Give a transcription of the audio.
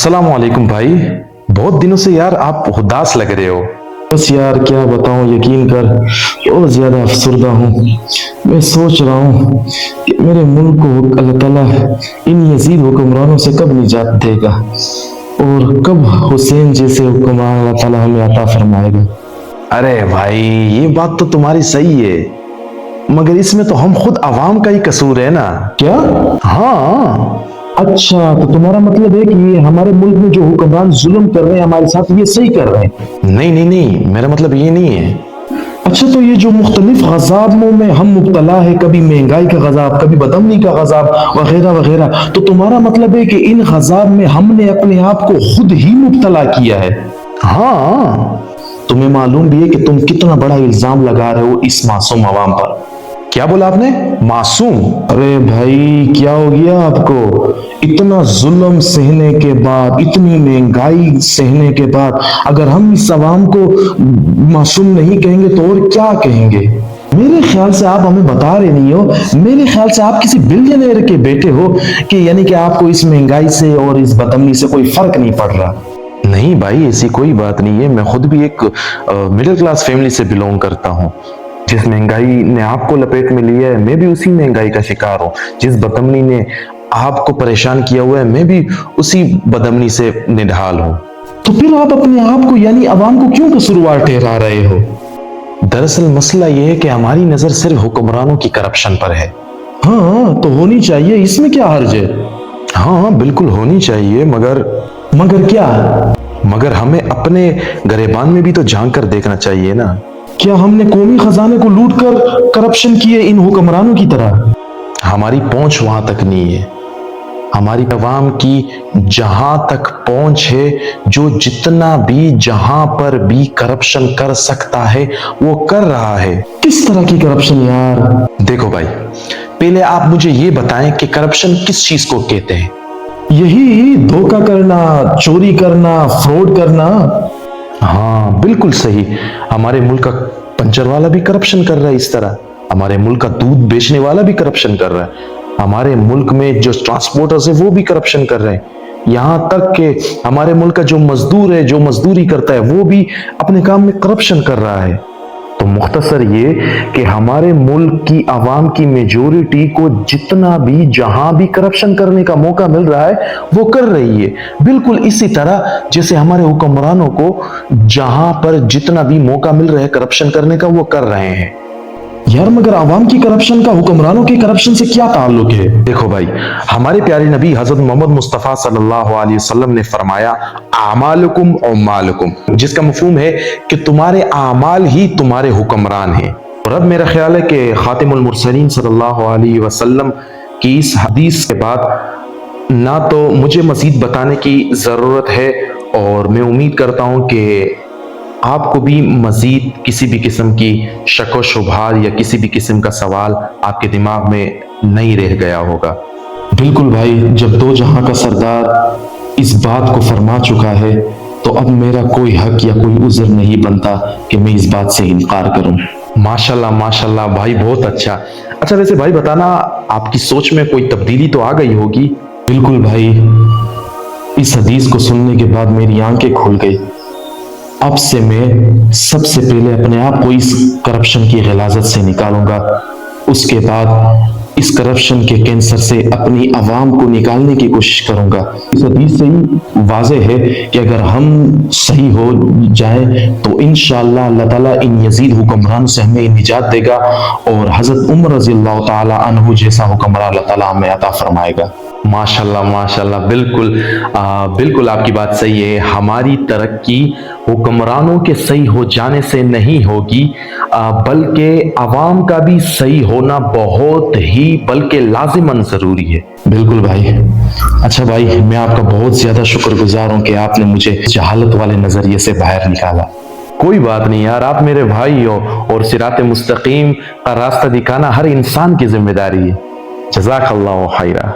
अस्सलाम वालेकुम भाई। बहुत दिनों से यार आप उदास लग रहे हो। बस यार क्या बताऊं, यकीन कर बहुत ज्यादा अफसरदा हूँ। मैं सोच रहा हूँ कि मेरे मुल्क को अल्लाह ताला इन यजीद हुक्मरानों से कब निजात देगा और कब हुसैन जैसे हुक्मरान अल्लाह ताला हमें अता फरमाएगा। अरे भाई, ये बात तो तुम्हारी सही है, मगर इसमें तो हम खुद अवाम का ही कसूर है ना। क्या? हाँ। अच्छा, तो तुम्हारा मतलब है कि ये हमारे मुल्क में जो हुक्मरान जुल्म कर रहे हैं हमारे साथ, ये सही कर रहे हैं? नहीं नहीं नहीं, मेरा मतलब ये नहीं है। अच्छा, तो ये जो मुख्तलिफ गज़ाबों में हम मुब्तला है, कभी महंगाई का गज़ाब, कभी बदअमनी का गज़ाब वगैरह वगैरह, तो तुम्हारा मतलब है कि इन गज़ाब में हमने अपने आप को खुद ही मुब्तला किया है? हाँ। तुम्हें मालूम भी है कि तुम कितना बड़ा इल्जाम लगा रहे हो इस मासूम अवाम पर? क्या बोला आपने? मासूम? अरे भाई, क्या हो गया आपको? इतना जुल्म सहने के बाद, इतनी महंगाई सहने के बाद, अगर हम इस अवाम को मासूम नहीं कहेंगे तो और क्या कहेंगे? मेरे ख्याल से आप हमें बता रहे नहीं हो। मेरे ख्याल से आप किसी बिलियनर के बेटे हो कि यानी कि आपको इस महंगाई से और इस बदअमनी से कोई फर्क नहीं पड़ रहा। नहीं भाई, ऐसी कोई बात नहीं है। मैं खुद भी एक मिडिल क्लास फैमिली से बिलोंग करता हूँ। जिस महंगाई ने आपको लपेट में लिया है, मैं भी उसी महंगाई का शिकार हूँ। जिस बदअमनी ने आपको परेशान किया हुआ है, मैं भी उसी बदअमनी से निढाल हूँ। तो फिर आप अपने आप को यानी अवाम को क्यों कसूरवार ठहरा रहे हो? दरअसल मसला यह है कि हमारी नजर सिर्फ हुक्मरानों की करप्शन पर है। हाँ, तो होनी चाहिए, इसमें क्या हर्ज है? हाँ बिल्कुल होनी चाहिए, मगर क्या? मगर हमें अपने गरेबान में भी तो झांक कर देखना चाहिए ना। क्या हमने कौमी खजाने को लूट कर करप्शन किए इन हुक्मरानों की तरह? हमारी पहुंच वहां तक नहीं है। हमारी अवाम की जहां तक पहुंच है, जो जितना भी जहां पर भी करप्शन कर सकता है वो कर रहा है। किस तरह की करप्शन यार? देखो भाई, पहले आप मुझे ये बताएं कि करप्शन किस चीज को कहते हैं। यही धोखा करना, चोरी करना, फ्रॉड करना। हाँ बिल्कुल सही। हमारे मुल्क का पंचर वाला भी करप्शन कर रहा है इस तरह। हमारे मुल्क का दूध बेचने वाला भी करप्शन कर रहा है। हमारे मुल्क में जो ट्रांसपोर्टर्स है वो भी करप्शन कर रहे हैं। यहां तक कि हमारे मुल्क का जो मजदूर है, जो मजदूरी करता है, वो भी अपने काम में करप्शन कर रहा है। तो मुख्तसर ये कि हमारे मुल्क की आवाम की मेजोरिटी को जितना भी जहां भी करप्शन करने का मौका मिल रहा है वो कर रही है। बिल्कुल इसी तरह जैसे हमारे हुक्मरानों को जहां पर जितना भी मौका मिल रहा है करप्शन करने का वो कर रहे हैं। यार मगर आवाम की करप्शन का हुक्मरानों के करप्शन से क्या ताल्लुक है? देखो भाई, हमारे प्यारे नबी हजरत मोहम्मद मुस्तफ़ा सल्लल्लाहु अलैहि वसल्लम ने फरमाया, आमालुकुम औमालुकुम, जिसका मफहूम है कि तुम्हारे आमाल ही तुम्हारे हुक्मरान हैं। और अब मेरा ख्याल है कि खातिमुल मुरसलीन सल्लल्लाहु अलैहि वसल्लम की इस हदीस के बाद ना तो मुझे मजीद बताने की ज़रूरत है, और मैं उम्मीद करता हूँ कि आपको भी मजीद किसी भी किस्म की शक व शुबहात या किसी भी किस्म का सवाल आपके दिमाग में नहीं रह गया होगा। बिल्कुल भाई, जब दो जहां का सरदार इस बात को फरमा चुका है तो अब मेरा कोई हक या कोई उज़र नहीं बनता कि मैं इस बात से इनकार करूं। माशाल्लाह माशाल्लाह भाई, बहुत अच्छा। अच्छा वैसे भाई बताना, आपकी सोच में कोई तब्दीली तो आ गई होगी? बिल्कुल भाई, इस हदीस को सुनने के बाद मेरी आंखें खुल गई। अब से मैं सबसे पहले अपने आप को इस करप्शन की ग़िलाज़त से निकालूंगा। उसके बाद इस करप्शन के कैंसर से अपनी आवाम को निकालने की कोशिश करूंगा। इस हदीस से ही वाज़ेह है कि अगर हम सही हो जाएं तो इंशाअल्लाह अल्लाह ताला इन यजीद हुक्मरान से हमें निजात देगा और हज़रत उमर रज़ियल्लाहु ताला अन्हु जैसा हुक्मरान अल्लाह ताला हमें अता फरमाएगा। माशाल्लाह माशाल्लाह, बिल्कुल बिल्कुल आपकी बात सही है। हमारी तरक्की हुक्मरानों के सही हो जाने से नहीं होगी, बल्कि अवाम का भी सही होना बहुत ही बल्कि लाजिमन ज़रूरी है। बिल्कुल भाई। अच्छा भाई, मैं आपका बहुत ज़्यादा शुक्रगुजार हूँ कि आपने मुझे जहालत वाले नज़रिए से बाहर निकाला। कोई बात नहीं यार, आप मेरे भाई हो और सिरात मुस्तकीम का रास्ता दिखाना हर इंसान की जिम्मेदारी है। जज़ाकल्लाहु खैरा।